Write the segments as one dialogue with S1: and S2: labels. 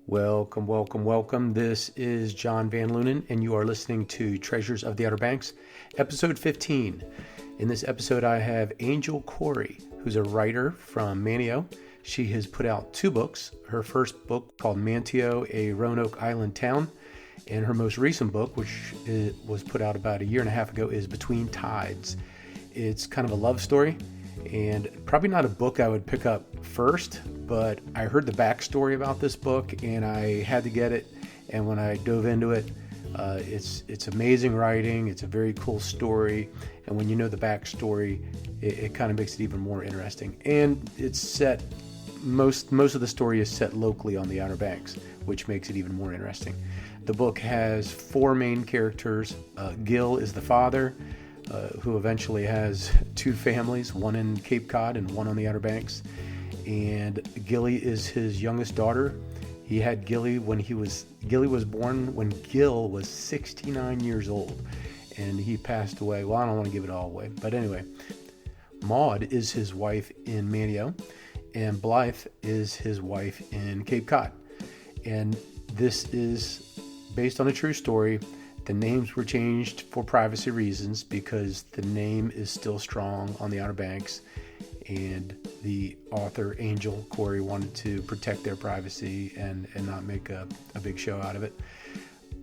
S1: Welcome, welcome, welcome. This is John Van Lunen, and you are listening to Treasures of the Outer Banks, episode 15. In this episode, I have Angel Khoury, who's a writer from Manteo. She has put out two books. Her first book called Manteo, a Roanoke Island Town, and her most recent book, which was put out about a year and a half ago, is Between Tides. It's kind of a love story, and probably not a book I would pick up first, but I heard the backstory about this book and I had to get it. And when I dove into it, it's amazing writing. It's a very cool story, and when you know the backstory, it kind of makes it even more interesting. And it's set most of the story is set locally on the Outer Banks, which makes it even more interesting. The book has four main characters. Gil is the father, who eventually has two families, one in Cape Cod and one on the Outer Banks. And Gilly is his youngest daughter. He had Gilly was born when Gil was 69 years old, and he passed away. Well, I don't want to give it all away, but anyway, Maud is his wife in Manteo, and Blythe is his wife in Cape Cod. And this is based on a true story. The names were changed for privacy reasons because the name is still strong on the Outer Banks, and the author, Angel Khoury, wanted to protect their privacy and not make a big show out of it.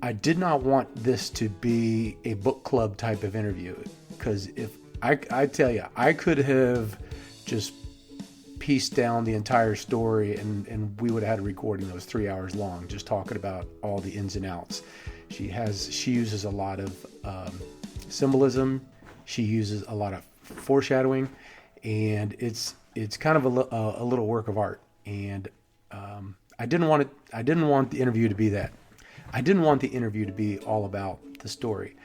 S1: I did not want this to be a book club type of interview, because if I tell you, I could have just pieced down the entire story and we would have had a recording that was 3 hours long, just talking about all the ins and outs. She uses a lot of symbolism. She uses a lot of foreshadowing, and it's kind of a little work of art. And I didn't want the interview to be that. I didn't want the interview to be all about the story.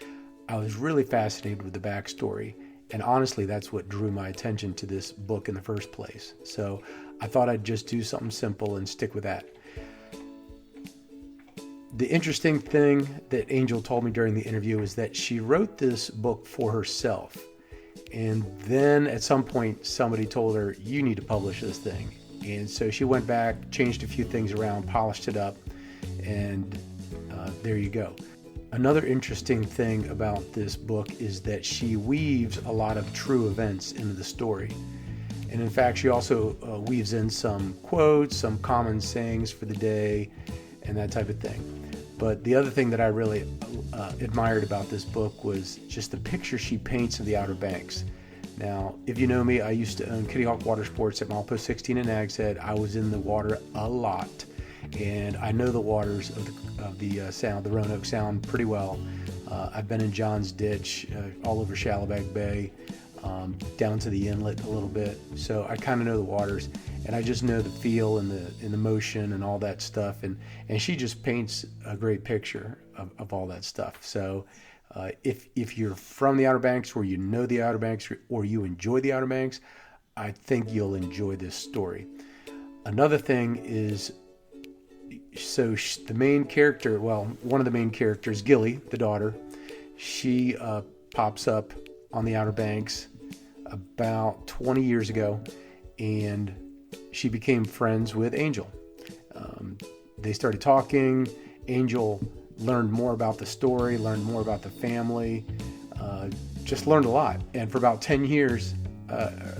S1: I was really fascinated with the backstory, and honestly, that's what drew my attention to this book in the first place. So I thought I'd just do something simple and stick with that. The interesting thing that Angel told me during the interview is that she wrote this book for herself. And then at some point, somebody told her, you need to publish this thing. And so she went back, changed a few things around, polished it up, and there you go. Another interesting thing about this book is that she weaves a lot of true events into the story. And in fact, she also weaves in some quotes, some common sayings for the day, and that type of thing. But the other thing that I really admired about this book was just the picture she paints of the Outer Banks. Now, if you know me, I used to own Kitty Hawk Water Sports at Milepost 16 in Nags Head. I was in the water a lot, and I know the waters of the Roanoke Sound pretty well. I've been in John's Ditch, all over Shallowbag Bay, down to the inlet a little bit. So I kind of know the waters, and I just know the feel and the motion and all that stuff. And she just paints a great picture of all that stuff. So if you're from the Outer Banks, or you know the Outer Banks, or you enjoy the Outer Banks, I think you'll enjoy this story. Another thing is, the main character, one of the main characters, Gilly, the daughter, she pops up on the Outer Banks about 20 years ago, and she became friends with Angel. They started talking. Angel learned more about the story, learned more about the family, just learned a lot. And for about 10 years,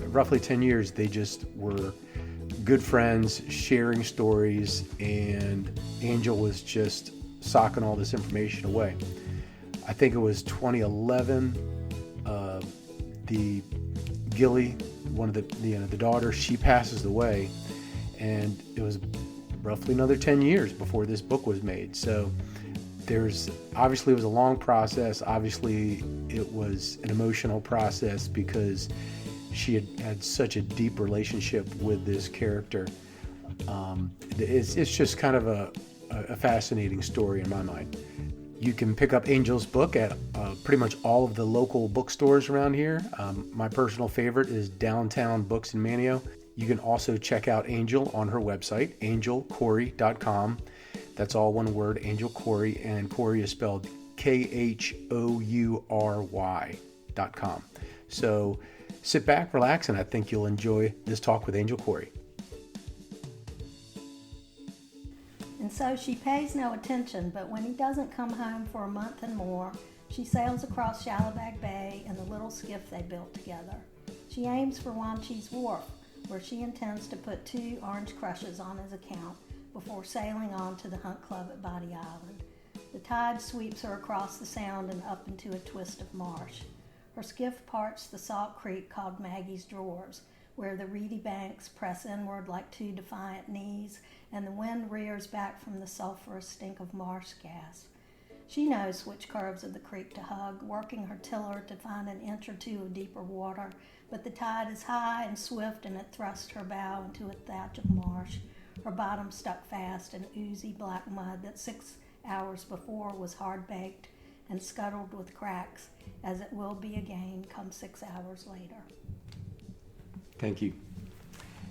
S1: roughly 10 years, they just were good friends, sharing stories, and Angel was just socking all this information away. I think it was 2011, the Gilly, one of the daughter, she passes away, and it was roughly another 10 years before this book was made. So it was a long process. Obviously, it was an emotional process because she had such a deep relationship with this character. It's just kind of a fascinating story in my mind. You can pick up Angel's book at pretty much all of the local bookstores around here. My personal favorite is Downtown Books in Manteo. You can also check out Angel on her website, angelkhoury.com. That's all one word, Angel Khoury, and Khoury is spelled Khoury.com. So sit back, relax, and I think you'll enjoy this talk with Angel Khoury.
S2: And so she pays no attention, but when he doesn't come home for a month and more, she sails across Shallowbag Bay in the little skiff they built together. She aims for Wanchi's Wharf, where she intends to put 2 orange crushes on his account before sailing on to the Hunt Club at Body Island. The tide sweeps her across the sound and up into a twist of marsh. Her skiff parts the salt creek called Maggie's Drawers, where the reedy banks press inward like 2 defiant knees, and the wind rears back from the sulphurous stink of marsh gas. She knows which curves of the creek to hug, working her tiller to find an inch or 2 of deeper water, but the tide is high and swift, and it thrusts her bow into a thatch of marsh, her bottom stuck fast in oozy black mud that 6 hours before was hard-baked and scuttled with cracks, as it will be again come 6 hours later.
S1: Thank you.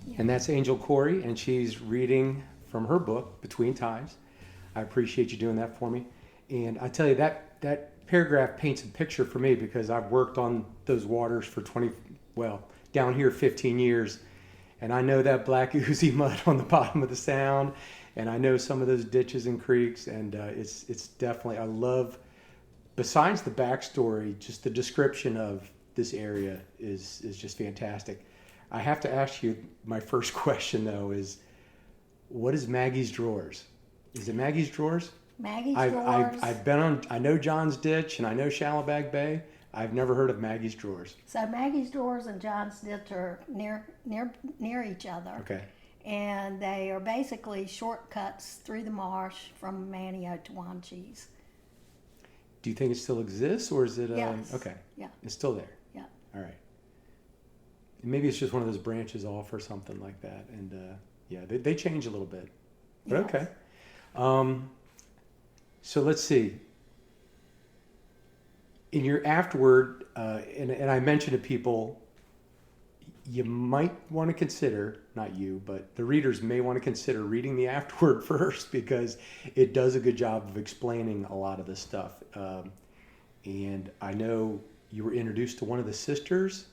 S2: Yeah.
S1: And that's Angel Khoury, and she's reading from her book, Between Times. I appreciate you doing that for me. And I tell you, that paragraph paints a picture for me, because I've worked on those waters for down here 15 years. And I know that black oozy mud on the bottom of the sound, and I know some of those ditches and creeks, and it's definitely, I love, besides the backstory, just the description of this area is just fantastic. I have to ask you, my first question though is, what is Maggie's Drawers? Is it Maggie's Drawers?
S2: Maggie's Drawers.
S1: I've been on, I know John's Ditch and I know Shallowbag Bay. I've never heard of Maggie's Drawers.
S2: So Maggie's Drawers and John's Ditch are near each other.
S1: Okay.
S2: And they are basically shortcuts through the marsh from Manteo to Wanchi's.
S1: Do you think it still exists, or is it?
S2: Yes.
S1: Okay.
S2: Yeah.
S1: It's still there.
S2: Yeah.
S1: All right. Maybe it's just one of those branches off or something like that. And they change a little bit. But
S2: Yes.
S1: okay. So let's see. In your afterward, and I mentioned to people, you might want to consider, not you, but the readers may want to consider reading the afterword first, because it does a good job of explaining a lot of this stuff. And I know you were introduced to one of the sisters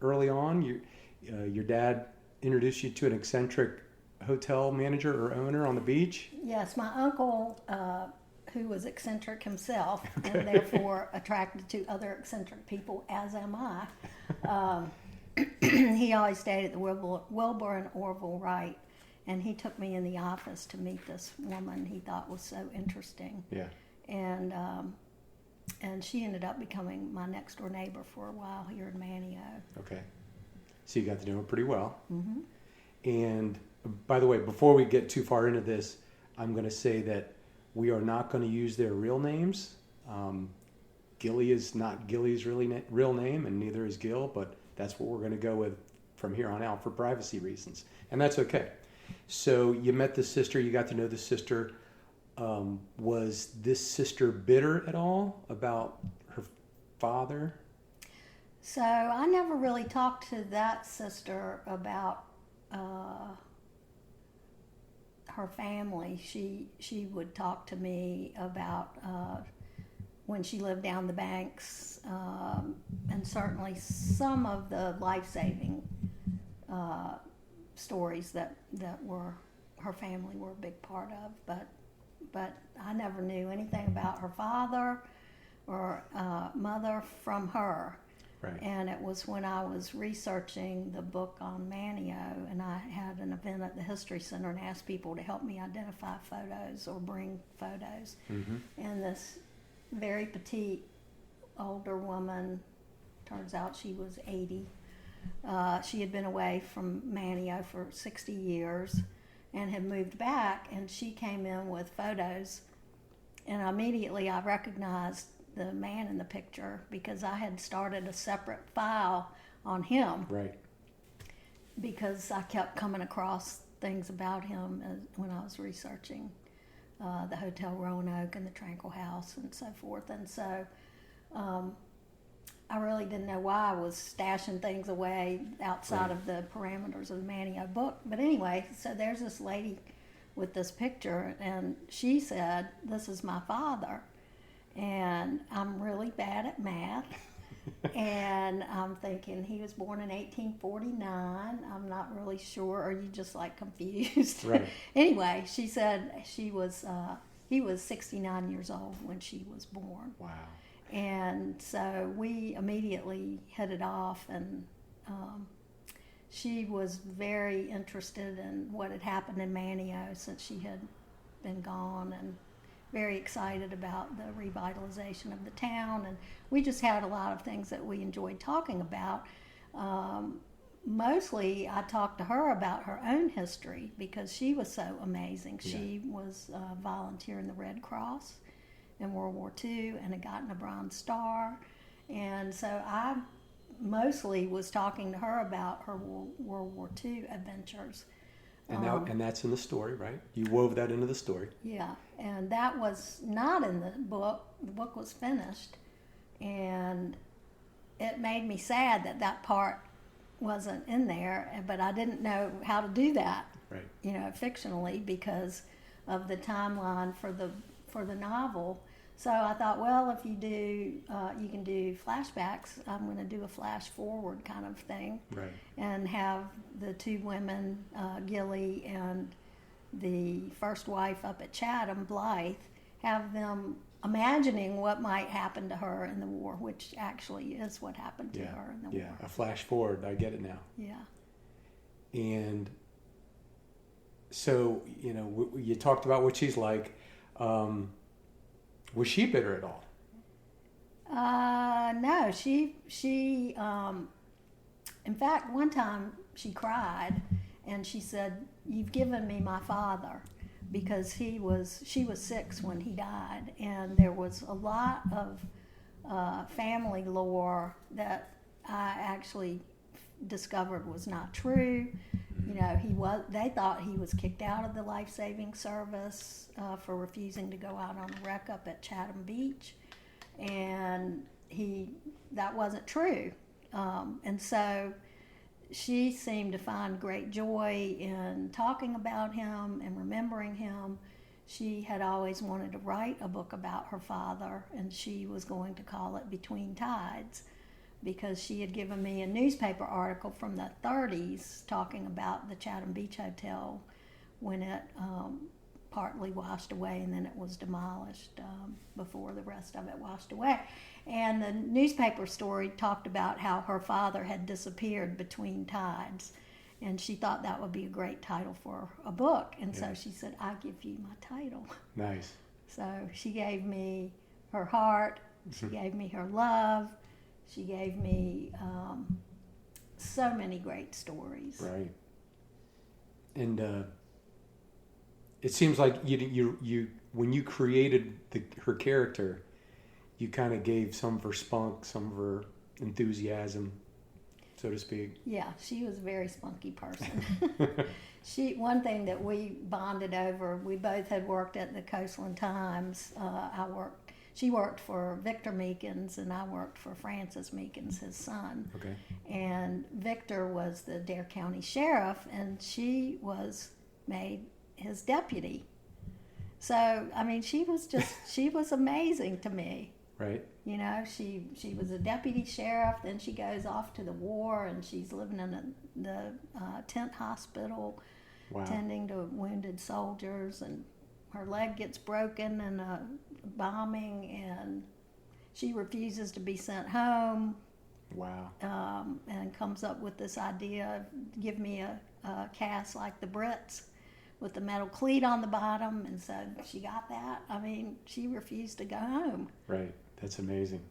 S1: early on. Your dad introduced you to an eccentric hotel manager or owner on the beach.
S2: Yes, my uncle, who was eccentric himself, and therefore attracted to other eccentric people, as am I. He always stayed at the Wilbur and Orville Wright, and he took me in the office to meet this woman he thought was so interesting.
S1: Yeah.
S2: And she ended up becoming my next door neighbor for a while here in Manteo.
S1: Okay. So you got to know her pretty well.
S2: Mm-hmm.
S1: And by the way, before we get too far into this, I'm going to say that we are not going to use their real names. Gilly is not Gilly's real name, and neither is Gil, but that's what we're going to go with from here on out for privacy reasons. And that's okay. So you met the sister, you got to know the sister. Was this sister bitter at all about her father?
S2: So I never really talked to that sister about her family. She would talk to me about when she lived down the banks, and certainly some of the life-saving stories that were her family were a big part of. But I never knew anything about her father or mother from her.
S1: Right.
S2: And it was when I was researching the book on Manteo, and I had an event at the History Center and asked people to help me identify photos or bring photos.
S1: Mm-hmm.
S2: And this very petite older woman, turns out she was 80. She had been away from Manteo for 60 years and had moved back, and she came in with photos, and immediately I recognized the man in the picture because I had started a separate file on him.
S1: Right.
S2: Because I kept coming across things about him when I was researching the Hotel Roanoke and the Tranquil House and so forth. And so I really didn't know why I was stashing things away outside of the parameters of the Manteo book. But anyway, so there's this lady with this picture, and she said, "This is my father, and I'm really bad at math, And I'm thinking he was born in 1849. I'm not really sure. Are you just like confused?
S1: Right.
S2: Anyway, she said he was 69 years old when she was born.
S1: Wow.
S2: And so we immediately hit it off, and she was very interested in what had happened in Manteo since she had been gone, and very excited about the revitalization of the town. And we just had a lot of things that we enjoyed talking about. Mostly I talked to her about her own history because she was so amazing.
S1: Yeah.
S2: She was a volunteer in the Red Cross in World War II and had gotten a Bronze Star. And so I mostly was talking to her about her World War II adventures.
S1: And that's in the story, right? You wove that into the story.
S2: Yeah, and that was not in the book. The book was finished, and it made me sad that that part wasn't in there, but I didn't know how to do that,
S1: Right.
S2: Fictionally, because of the timeline for the novel. So I thought, well, if you do, you can do flashbacks. I'm going to do a flash forward kind of thing,
S1: Right.
S2: and have the two women, Gilly and the first wife up at Chatham, Blythe, have them imagining what might happen to her in the war, which actually is what happened to her in the war.
S1: Yeah, a flash forward. I get it now.
S2: Yeah.
S1: And so, you talked about what she's like. Was she bitter at all?
S2: No, she in fact, one time she cried and she said, "You've given me my father," because she was 6 when he died, and there was a lot of family lore that I actually discovered was not true. They thought he was kicked out of the life-saving service for refusing to go out on a wreck up at Chatham Beach, and that wasn't true. And so she seemed to find great joy in talking about him and remembering him. She had always wanted to write a book about her father, and she was going to call it Between Tides, because she had given me a newspaper article from the 30s talking about the Chatham Beach Hotel when it partly washed away, and then it was demolished before the rest of it washed away. And the newspaper story talked about how her father had disappeared between tides, and she thought that would be a great title for a book. And so she said, "I'll give you my title."
S1: Nice.
S2: So she gave me her heart, she gave me her love, she gave me so many great stories.
S1: Right. And it seems like you when you created her character, you kind of gave some of her spunk, some of her enthusiasm, so to speak.
S2: Yeah, she was a very spunky person. One thing that we bonded over, we both had worked at the Coastland Times. She worked for Victor Meekins, and I worked for Francis Meekins, his son.
S1: Okay.
S2: And Victor was the Dare County Sheriff, and she was made his deputy. So, I mean, she was amazing to me.
S1: Right.
S2: She was a deputy sheriff, then she goes off to the war, and she's living in the tent hospital,
S1: Wow.
S2: tending to wounded soldiers, and her leg gets broken in a bombing, and she refuses to be sent home.
S1: Wow.
S2: And comes up with this idea, give me a cast like the Brits with the metal cleat on the bottom, and so she got that. I mean, she refused to go home.
S1: Right. That's amazing.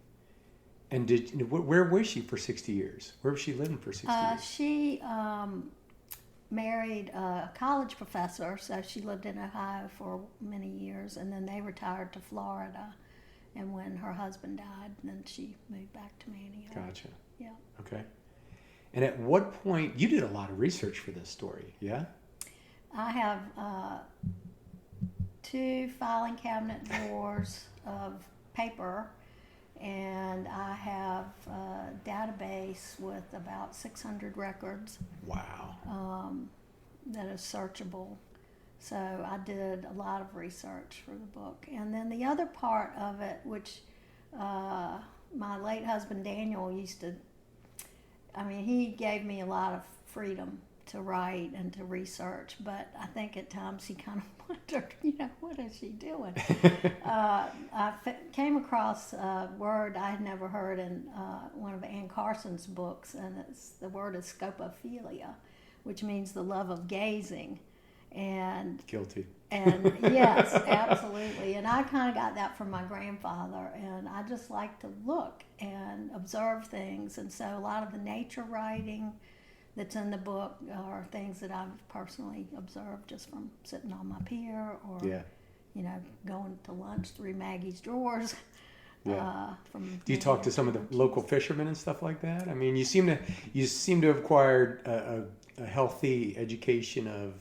S1: And where was she for 60 years? Where was she living for 60 years?
S2: She married a college professor, so she lived in Ohio for many years, and then they retired to Florida. And when her husband died, then she moved back to Manteo.
S1: Gotcha.
S2: Yeah.
S1: Okay. And at what point, you did a lot of research for this story, yeah?
S2: I have 2 filing cabinet drawers of paper, and I have a database with about 600 records.
S1: Wow.
S2: That is searchable. So I did a lot of research for the book. And then the other part of it, which my late husband Daniel he gave me a lot of freedom to write and to research, but I think at times he kind of wondered, what is she doing? Came across a word I had never heard in one of Anne Carson's books, and the word is scopophilia, which means the love of gazing. And
S1: guilty.
S2: And yes, absolutely. And I kind of got that from my grandfather, and I just like to look and observe things. And so a lot of the nature writing that's in the book are things that I've personally observed just from sitting on my pier or, going to lunch through Maggie's drawers.
S1: Yeah. Do you talk to some of the local fishermen and stuff like that? I mean, you seem to have acquired a healthy education of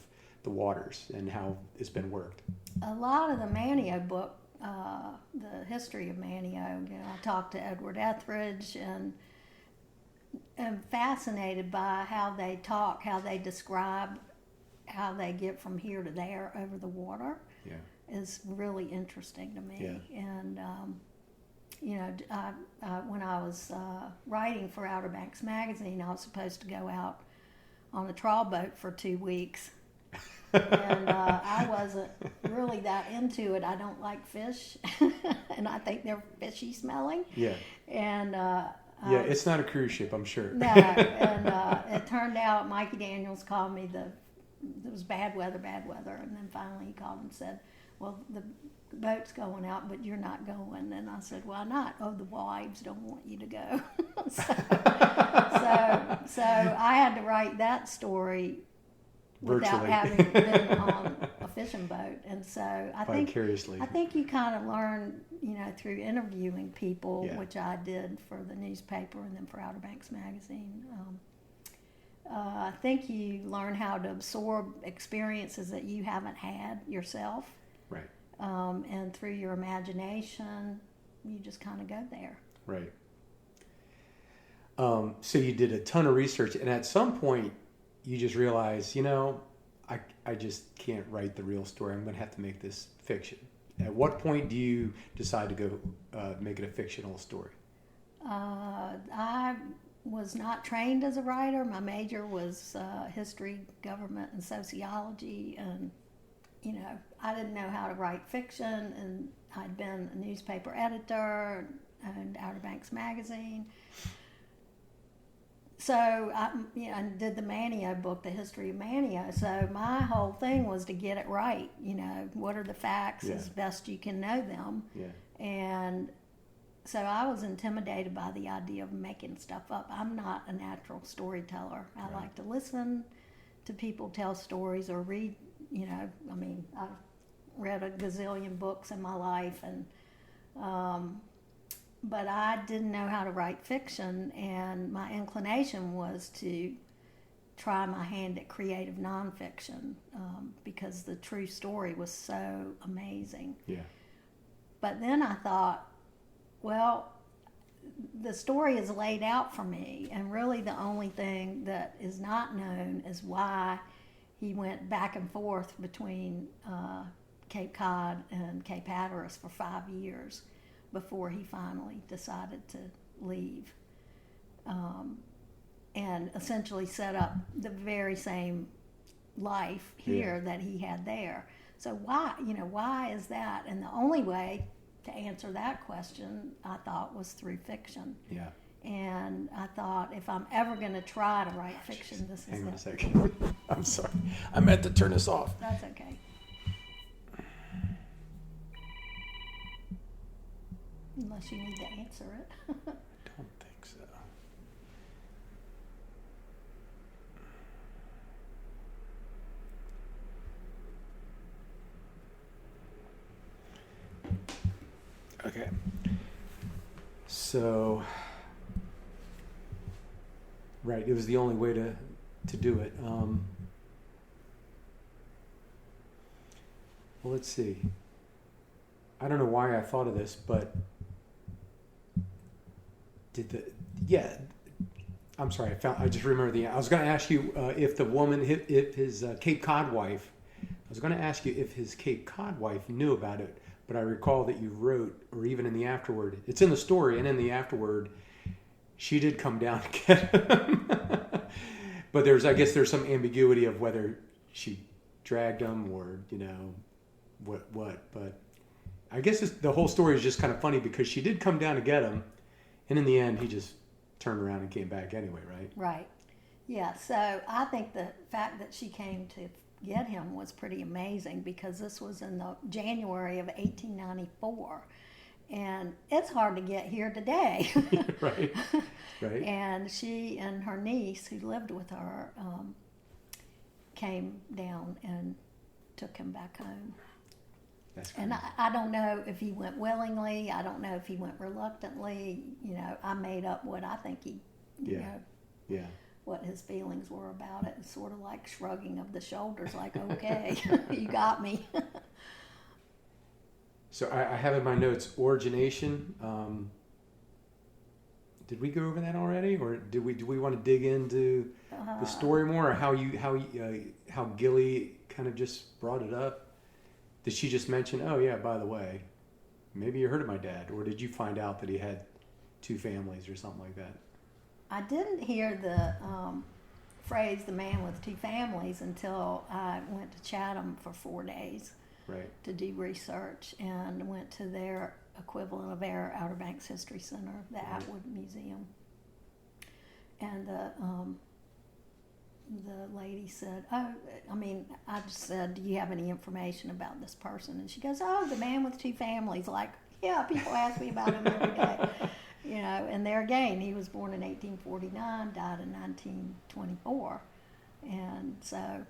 S1: the waters and how it's been worked. A
S2: lot of the Manteo book, the history of Manteo, I talked to Edward Etheridge and am fascinated by how they talk, how they describe how they get from here to there over the water. Yeah. Is really interesting to me. Yeah. And when I was writing for Outer Banks magazine, I was supposed to go out on a trawl boat for 2 weeks. And I wasn't really that into it. I don't like fish, and I think they're fishy smelling. Yeah. And
S1: it's not a cruise ship, I'm sure.
S2: No, and it turned out Mikey Daniels called me. It was bad weather, and then finally he called and said, "Well, the boat's going out, but you're not going." And I said, "Why not?" "Oh, the wives don't want you to go." so I had to write that story without having been on a fishing boat. And so I think you kind of learn, through interviewing people, which I did for the newspaper and then for Outer Banks magazine. I think you learn how to absorb experiences that you haven't had yourself. Right. And through your imagination, you just kind of go there.
S1: Right. So you did a ton of research, and at some point, you just realize, I just can't write the real story. I'm going to have to make this fiction. At what point do you decide to go make it a fictional story?
S2: I was not trained as a writer. My major was history, government, and sociology. And, I didn't know how to write fiction. And I'd been a newspaper editor and Outer Banks magazine. So I did the Manteo book, the history of Manteo. So my whole thing was to get it right. What are the facts as best you can know them. Yeah. And so I was intimidated by the idea of making stuff up. I'm not a natural storyteller. I like to listen to people tell stories or read. I've read a gazillion books in my life, and but I didn't know how to write fiction, and my inclination was to try my hand at creative nonfiction because the true story was so amazing. Yeah. But then I thought, well, the story is laid out for me, and really the only thing that is not known is why he went back and forth between Cape Cod and Cape Hatteras for 5 years before he finally decided to leave, and essentially set up the very same life here that he had there. So why is that? And the only way to answer that question, I thought, was through fiction. Yeah. And I thought, if I'm ever going to try to write fiction, this is it.
S1: Hang on a second. I'm sorry. I meant to turn this off.
S2: That's okay. Unless you need to answer it.
S1: I don't think so. Okay. So, right, it was the only way to do it. Well, let's see. I don't know why I thought of this, but I'm sorry. I just remember I was going to ask you if his Cape Cod wife. I was going to ask you if his Cape Cod wife knew about it, but I recall that you wrote, or even in the afterword, it's in the story and in the afterword, she did come down to get him. But I guess there's some ambiguity of whether she dragged him or, what. But I guess the whole story is just kind of funny because she did come down to get him, and in the end, he just turned around and came back anyway, right?
S2: Right. Yeah, so I think the fact that she came to get him was pretty amazing because this was in the January of 1894. And it's hard to get here today.
S1: Right.
S2: And she and her niece, who lived with her, came down and took him back home.
S1: That's crazy.
S2: And I don't know if he went willingly. I don't know if he went reluctantly. I made up what I think he, what his feelings were about it. It's sort of like shrugging of the shoulders, like, okay, you got me.
S1: So I have in my notes origination. Did we go over that already, or do we want to dig into the story more, or how Gilly kind of just brought it up? Did she just mention, oh yeah, by the way, maybe you heard of my dad, or did you find out that he had 2 families or something like that?
S2: I didn't hear the phrase "the man with 2 families" until I went to Chatham for 4 days.
S1: Right.
S2: To do research and went to their equivalent of their Outer Banks History Center, the Atwood Museum. And the lady said, I just said, do you have any information about this person? And she goes, oh, the man with 2 families. Like, yeah, people ask me about him every day. And there again, he was born in 1849, died in 1924. And so...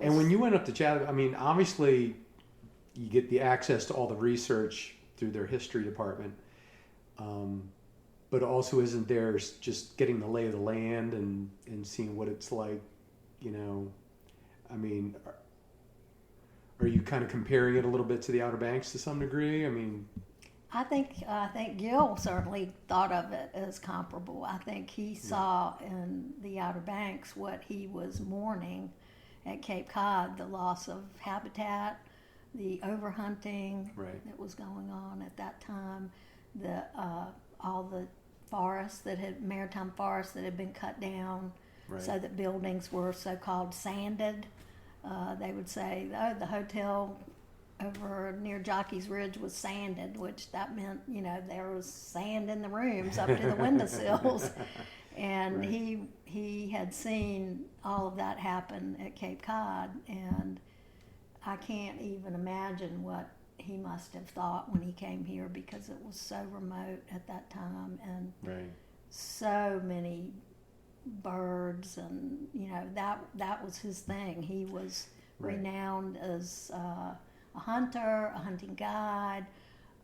S1: And when you went up to Chatham, obviously you get the access to all the research through their history department, but also isn't there just getting the lay of the land and seeing what it's like, are you kind of comparing it a little bit to the Outer Banks to some degree?
S2: I think Gil certainly thought of it as comparable. I think he saw in the Outer Banks what he was mourning at Cape Cod, the loss of habitat, the overhunting that was going on at that time, all the forests maritime forests that had been cut down so that buildings were so-called sanded. They would say, oh, the hotel over near Jockey's Ridge was sanded, which that meant, there was sand in the rooms up to the windowsills. And he had seen all of that happen at Cape Cod, and I can't even imagine what he must have thought when he came here because it was so remote at that time and so many birds, and that was his thing. He was renowned as a hunter, a hunting guide,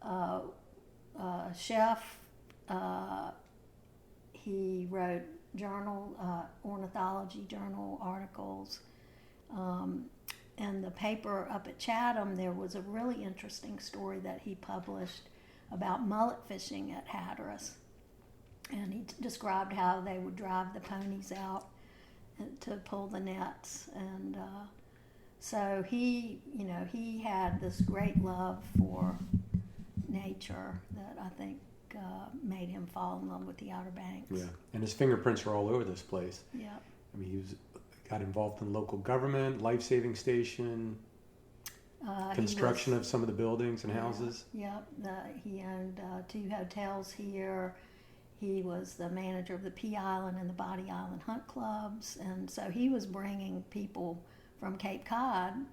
S2: a chef. He wrote ornithology journal articles. In the paper up at Chatham, there was a really interesting story that he published about mullet fishing at Hatteras. And he described how they would drive the ponies out to pull the nets. And so he had this great love for nature that I think made him fall in love with the Outer Banks.
S1: Yeah, and his fingerprints are all over this place.
S2: Yeah.
S1: He got involved in local government, life-saving station, construction of some of the buildings and houses.
S2: Yeah, he owned 2 hotels here. He was the manager of the Pea Island and the Body Island Hunt Clubs, and so he was bringing people from Cape Cod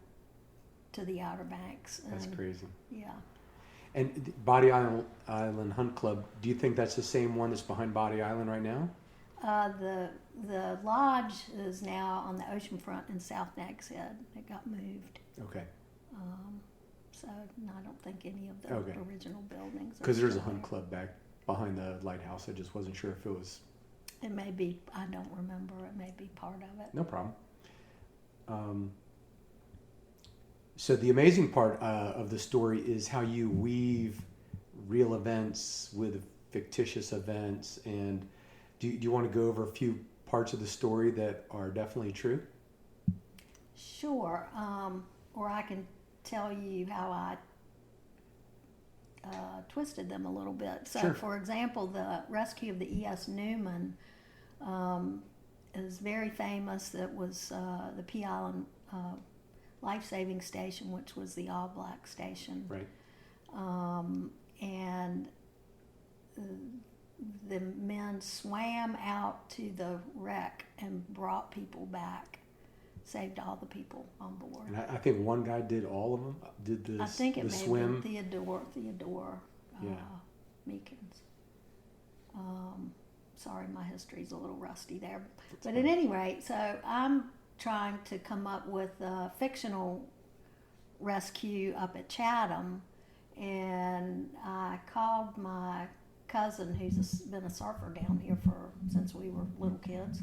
S2: to the Outer Banks.
S1: That's crazy.
S2: Yeah.
S1: And the Body Island Hunt Club, do you think that's the same one that's behind Body Island right now?
S2: The lodge is now on the ocean front in South Nags Head. It got moved.
S1: Okay.
S2: So I don't think any of the original buildings.
S1: Because there's a hunt club back behind the lighthouse. I just wasn't sure if it was.
S2: It may be. I don't remember. It may be part of it.
S1: No problem. So the amazing part of the story is how you weave real events with fictitious events. And do you want to go over a few parts of the story that are definitely true?
S2: Sure. Or I can tell you how I twisted them a little bit. So,
S1: Sure.
S2: for example, the rescue of the E.S. Newman is very famous. It was the Pea Island life-saving station, which was the all-black station.
S1: Right.
S2: And the men swam out to the wreck and brought people back, saved all the people on board.
S1: And I think one guy did all of them. Did the
S2: I think it
S1: the
S2: may
S1: swim?
S2: have been Theodore
S1: Yeah.
S2: Meekins. Sorry, my history's a little rusty there. But at any rate, so I'm trying to come up with a fictional rescue up at Chatham, and I called my cousin who's been a surfer down here since we were little kids,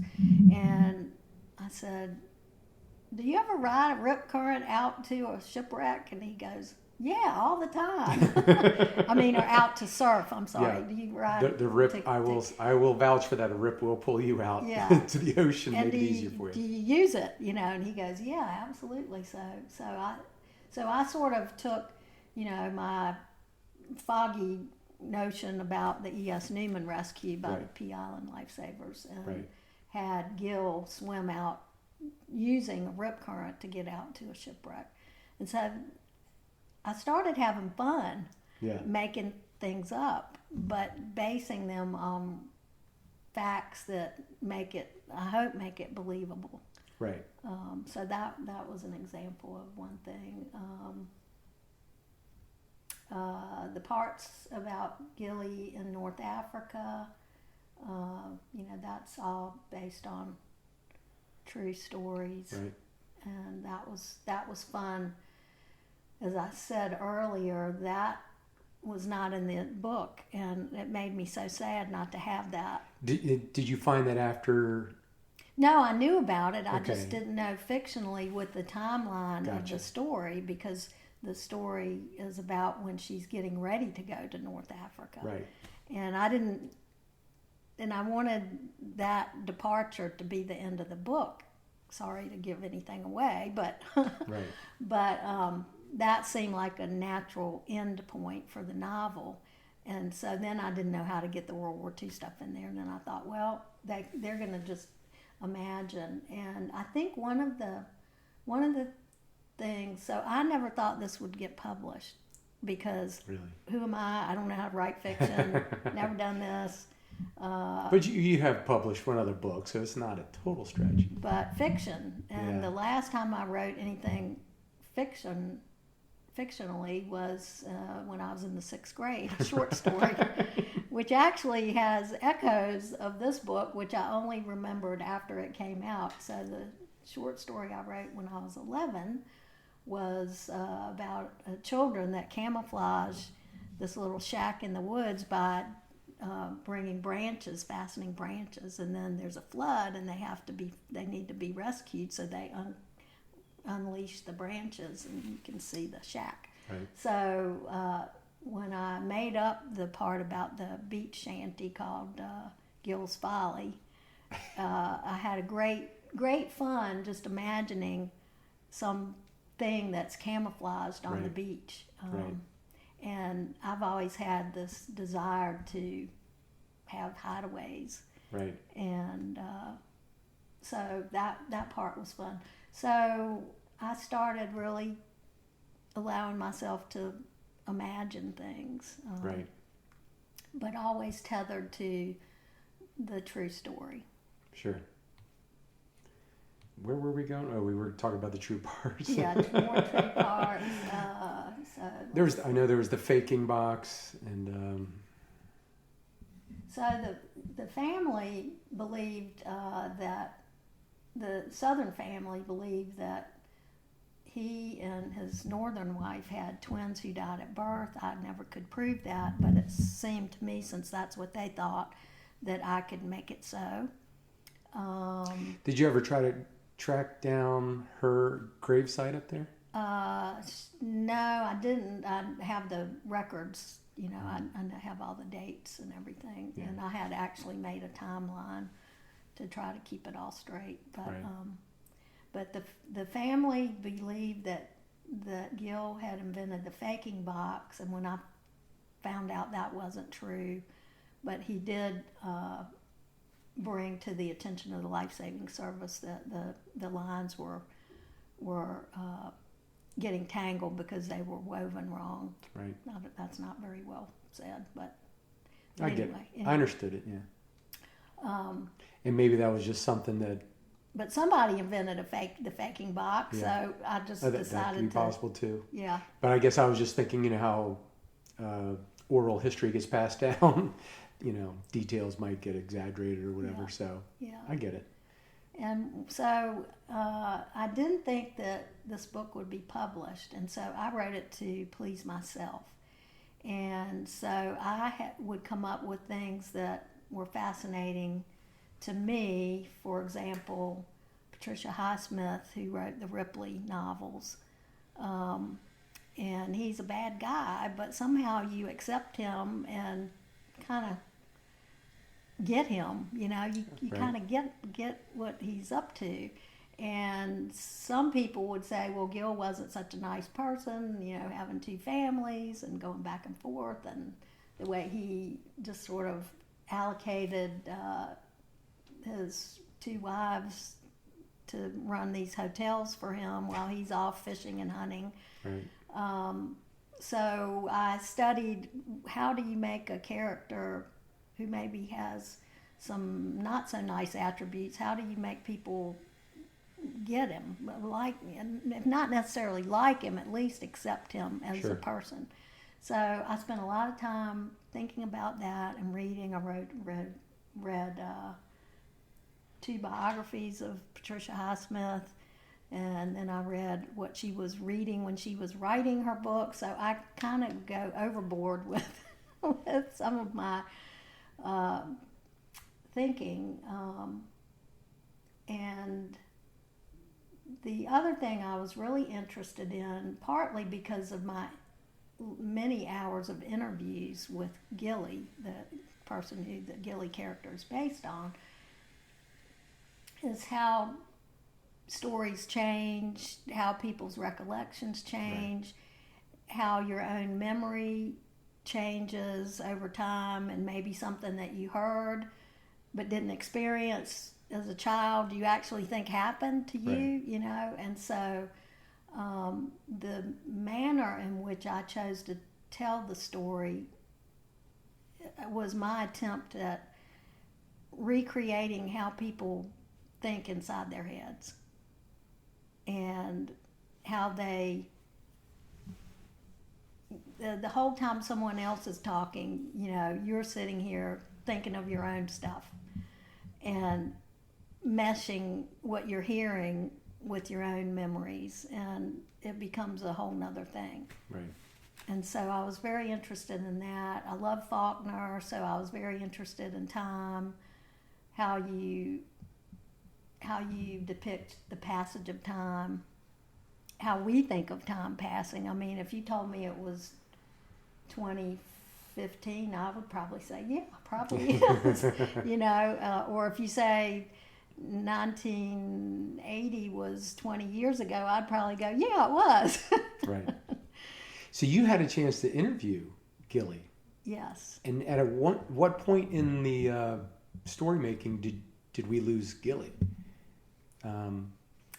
S2: and I said, do you ever ride a rip current out to a shipwreck? And he goes, yeah, all the time. I mean, or out to surf. I'm sorry.
S1: Yeah.
S2: Do you ride
S1: The rip? I will vouch for that. A rip will pull you out to the ocean,
S2: and
S1: make it easier for
S2: do
S1: you.
S2: you use it? And he goes, yeah, absolutely. So I sort of took, my foggy notion about the E.S. Newman rescue by the Pea Island Lifesavers, and had Gil swim out using a rip current to get out to a shipwreck. And so I started having fun making things up, but basing them on facts that I hope make it believable.
S1: Right.
S2: So that was an example of one thing. The parts about Gilly in North Africa, that's all based on true stories.
S1: Right.
S2: And that was fun. As I said earlier, that was not in the book, and it made me so sad not to have that.
S1: Did you find that after?
S2: No, I knew about it. I
S1: Okay.
S2: just didn't know fictionally with the timeline of
S1: Gotcha.
S2: the story, because the story is about when she's getting ready to go to North Africa.
S1: Right.
S2: And I wanted that departure to be the end of the book. Sorry to give anything away, but
S1: Right.
S2: but that seemed like a natural end point for the novel. And so then I didn't know how to get the World War II stuff in there. And then I thought, well, they're going to just imagine. And I think one of the things, so I never thought this would get published, because
S1: Really?
S2: who am I? I don't know how to write fiction. Never done this.
S1: But you have published one other book, so it's not a total stretch.
S2: But fiction. And the last time I wrote anything fictionally was when I was in the 6th grade, a short story, which actually has echoes of this book, which I only remembered after it came out. So the short story I wrote when I was 11 was about children that camouflage this little shack in the woods by bringing branches, fastening branches, and then there's a flood, and they need to be rescued, so they unleash the branches, and you can see the shack.
S1: Right.
S2: So when I made up the part about the beach shanty called Gil's Folly, I had a great fun just imagining something that's camouflaged on the beach. And I've always had this desire to have hideaways.
S1: Right.
S2: And so that part was fun. So I started really allowing myself to imagine things.
S1: Right.
S2: But always tethered to the true story.
S1: Sure. Where were we going? Oh, we were talking about the true parts.
S2: Yeah, more true parts.
S1: I know there was the faking box, and
S2: so the family believed that the Southern family believed that he and his Northern wife had twins who died at birth. I never could prove that, but it seemed to me, since that's what they thought, that I could make it so.
S1: Did you ever try to track down her gravesite up there?
S2: No, I didn't. I have the records, I have all the dates and everything.
S1: Yeah.
S2: And I had actually made a timeline to try to keep it all straight. But the family believed that Gil had invented the faking box, and when I found out that wasn't true. But he did bring to the attention of the life-saving service that the lines were getting tangled because they were woven wrong.
S1: Right.
S2: That's not very well said, but
S1: I get it. Anyway. I understood it, yeah. And maybe that was just something that...
S2: But somebody invented the faking box, yeah. So I just decided
S1: that could be possible too.
S2: Yeah.
S1: But I guess I was just thinking, how oral history gets passed down, details might get exaggerated or whatever. Yeah. So yeah. I get it.
S2: And so I didn't think that this book would be published, and so I wrote it to please myself. And so I would come up with things that were fascinating to me. For example, Patricia Highsmith, who wrote the Ripley novels, and he's a bad guy, but somehow you accept him and kind of get him, you right. Kind of get what he's up to. And some people would say, well, Gil wasn't such a nice person, having two families and going back and forth, and the way he just sort of allocated his two wives to run these hotels for him while he's off fishing and hunting. Right. So I studied, how do you make a character who maybe has some not so nice attributes, how do you make people get him, if not necessarily like him, at least accept him as a person. So I spent a lot of time thinking about that and reading. I read 2 biographies of Patricia Highsmith, and then I read what she was reading when she was writing her book. So I kind of go overboard with some of my thinking. And the other thing I was really interested in, partly because of my many hours of interviews with Gilly, the person who the Gilly character is based on, is how stories change, how people's recollections change, right. How your own memory changes over time, and maybe something that you heard but didn't experience as a child, you actually think happened to you, right. And so the manner in which I chose to tell the story was my attempt at recreating how people think inside their heads, and how they, the whole time someone else is talking, you're sitting here thinking of your own stuff and meshing what you're hearing with your own memories, and it becomes a whole nother thing. Right. And so I was very interested in that. I love Faulkner, so I was very interested in time, how you depict the passage of time, how we think of time passing. I mean, if you told me it was 2015, I would probably say, yeah, probably is. Or if you say 1980 was 20 years ago, I'd probably go, yeah, it was.
S1: Right. So you had a chance to interview Gilly.
S2: Yes.
S1: And at what point in the story making did we lose Gilly?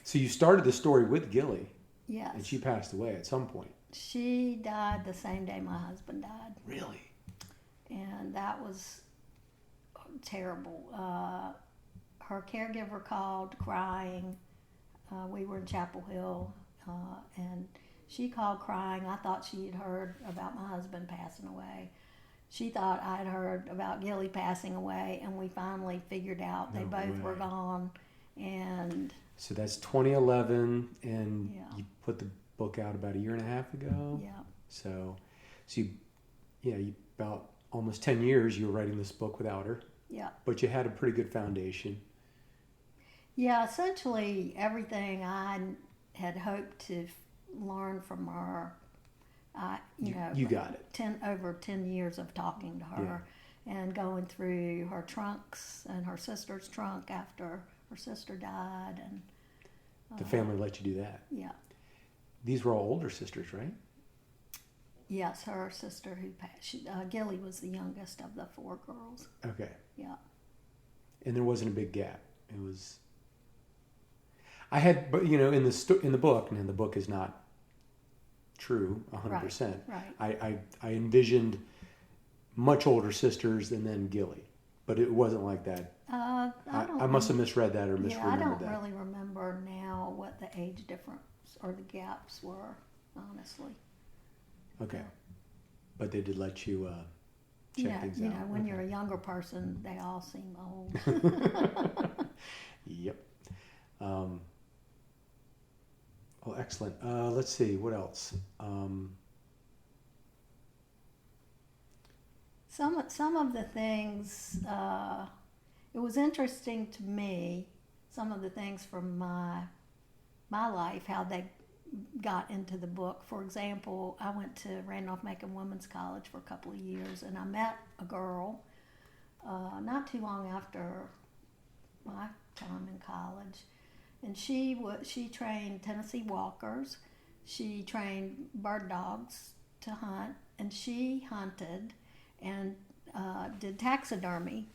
S1: So you started the story with Gilly.
S2: Yes.
S1: And she passed away at some point.
S2: She died the same day my husband died.
S1: Really?
S2: And that was terrible. Her caregiver called crying. We were in Chapel Hill, and she called crying. I thought she had heard about my husband passing away. She thought I had heard about Gilly passing away, and we finally figured out they both were gone. And
S1: so that's 2011, and you put the book out about 1.5 years ago.
S2: Yeah.
S1: So you about almost 10 years you were writing this book without her.
S2: Yeah.
S1: But you had a pretty good foundation.
S2: Yeah, essentially everything I had hoped to learn from her.
S1: You got it.
S2: Over 10 years of talking to her, and going through her trunks and her sister's trunk after her sister died, and
S1: the family let you do that.
S2: Yeah.
S1: These were all older sisters, right?
S2: Yes, her sister who passed. Gilly was the youngest of the 4 girls.
S1: Okay.
S2: Yeah.
S1: And there wasn't a big gap. It was. I had, but in the book, and the book is not true 100%.
S2: Right.
S1: I envisioned much older sisters and then Gilly, but it wasn't like that. I must have misread that or misremembered that.
S2: Yeah, I don't really remember now what the age difference or the gaps were, honestly.
S1: Okay. Yeah. But they did let you check things out.
S2: When you're a younger person, they all seem old.
S1: Yep. Well, excellent. Let's see, what else?
S2: Some of the things, it was interesting to me, some of the things from my life, how they got into the book. For example, I went to Randolph-Macon Women's College for a couple of years, and I met a girl not too long after my time in college, and she trained Tennessee walkers, she trained bird dogs to hunt, and she hunted and did taxidermy,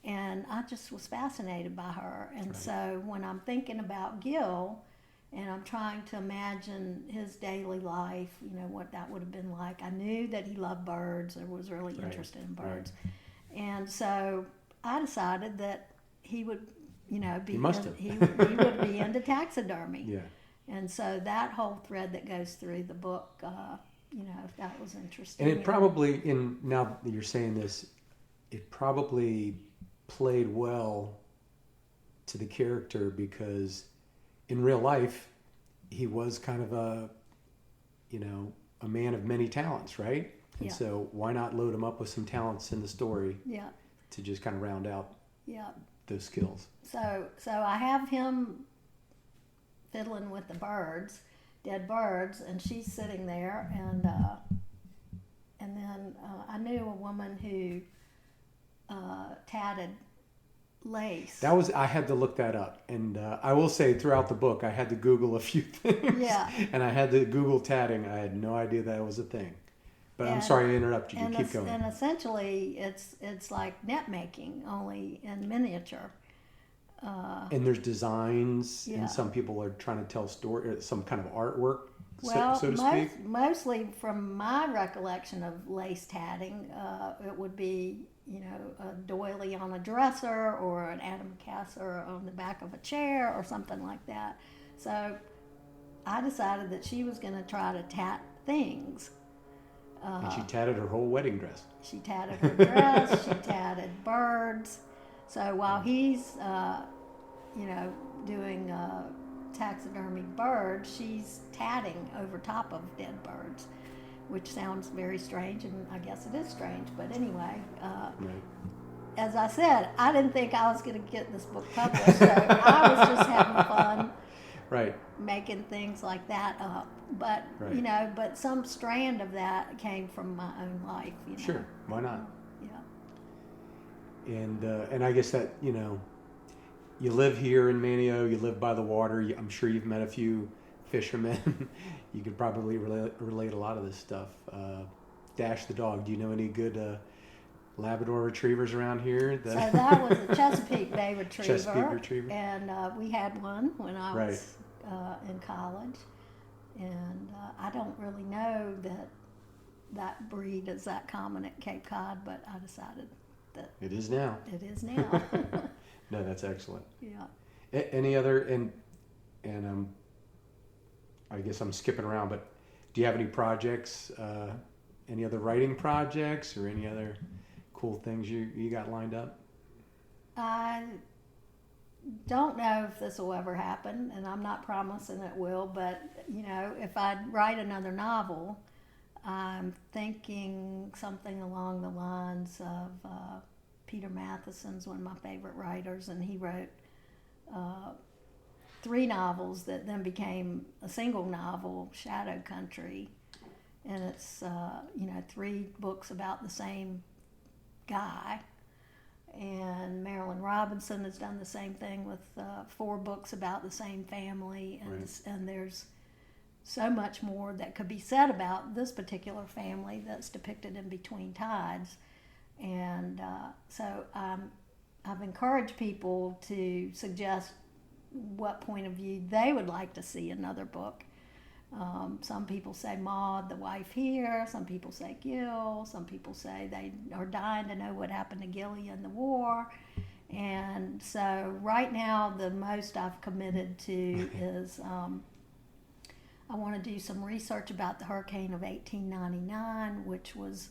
S2: and I just was fascinated by her. And right. So when I'm thinking about Gil and I'm trying to imagine his daily life, what that would have been like, I knew that he loved birds or was really right. interested in birds. Right. And so I decided that he would, he would be into taxidermy.
S1: Yeah.
S2: And so that whole thread that goes through the book, that was interesting.
S1: And it probably, now that you're saying this, it probably played well to the character because in real life, he was kind of a man of many talents, right? And
S2: yeah.
S1: So why not load him up with some talents in the story
S2: yeah.
S1: to just kind of round out
S2: yeah.
S1: those skills?
S2: So I have him fiddling with the birds, dead birds, and she's sitting there, and then I knew a woman who tatted lace.
S1: I had to look that up, and I will say throughout the book I had to Google a few things.
S2: Yeah.
S1: And I had to Google tatting. I had no idea that was a thing. But I'm sorry I interrupted you. Keep going.
S2: And essentially, it's like net making, only in miniature.
S1: And there's designs,
S2: yeah.
S1: and some people are trying to tell story, some kind of artwork,
S2: well,
S1: so to speak.
S2: Mostly from my recollection of lace tatting, it would be a doily on a dresser or an antimacassar on the back of a chair or something like that. So I decided that she was going to try to tat things.
S1: And she tatted her whole wedding dress.
S2: She tatted her dress. She tatted birds. So while he's, doing taxidermy birds, she's tatting over top of dead birds, which sounds very strange, and I guess it is strange. But anyway,
S1: right.
S2: As I said, I didn't think I was going to get this book published, so I was just having fun,
S1: right,
S2: making things like that up. But
S1: right.
S2: But some strand of that came from my own life.
S1: Sure, why not?
S2: Yeah.
S1: And I guess that you live here in Manteo, you live by the water. I'm sure you've met a few fishermen. You could probably relate a lot of this stuff. Dash the dog. Do you know any good Labrador retrievers around here?
S2: So that was a Chesapeake Bay Retriever.
S1: Chesapeake Retriever.
S2: And we had one when I
S1: right.
S2: was in college. And I don't really know that breed is that common at Cape Cod, but I decided that
S1: it is now.
S2: It is now.
S1: No, that's excellent.
S2: Yeah.
S1: Any other, and I guess I'm skipping around, but do you have any projects, any other writing projects or any other cool things you got lined up?
S2: I don't know if this will ever happen, and I'm not promising it will, but if I write another novel, I'm thinking something along the lines of Peter Matheson's one of my favorite writers, and he wrote 3 novels that then became a single novel, Shadow Country, and it's 3 books about the same guy. And Marilyn Robinson has done the same thing with 4 books about the same family, and
S1: right.
S2: and there's so much more that could be said about this particular family that's depicted in Between Tides. And so I've encouraged people to suggest what point of view they would like to see another book. Some people say Maud, the wife here. Some people say Gil. Some people say they are dying to know what happened to Gilly in the war. And so right now the most I've committed to is I want to do some research about the hurricane of 1899, which was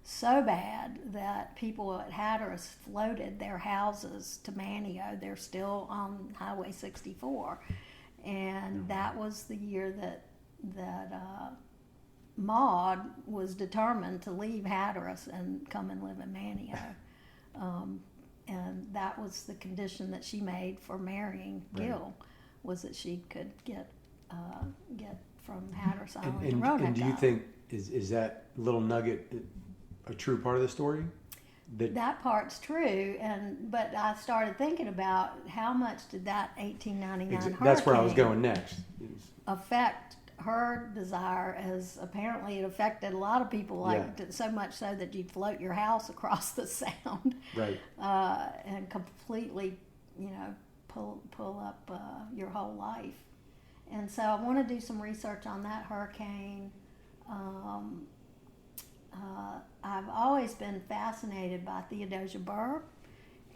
S2: so bad that people at Hatteras floated their houses to Manteo. They're still on Highway 64. And that was the year that Maud was determined to leave Hatteras and come and live in Manteo. And that was the condition that she made for marrying Gil, was that she could get from Hatteras Island to Roanoke.
S1: And do you think, is that little nugget a true part of the story?
S2: That part's true, but I started thinking about how much did that 1899 hurricane
S1: that's where I was going next.
S2: Affect her desire, as apparently it affected a lot of people, so much so that you'd float your house across the Sound,
S1: right?
S2: And completely, pull up your whole life. And so I want to do some research on that hurricane. I've always been fascinated by Theodosia Burr,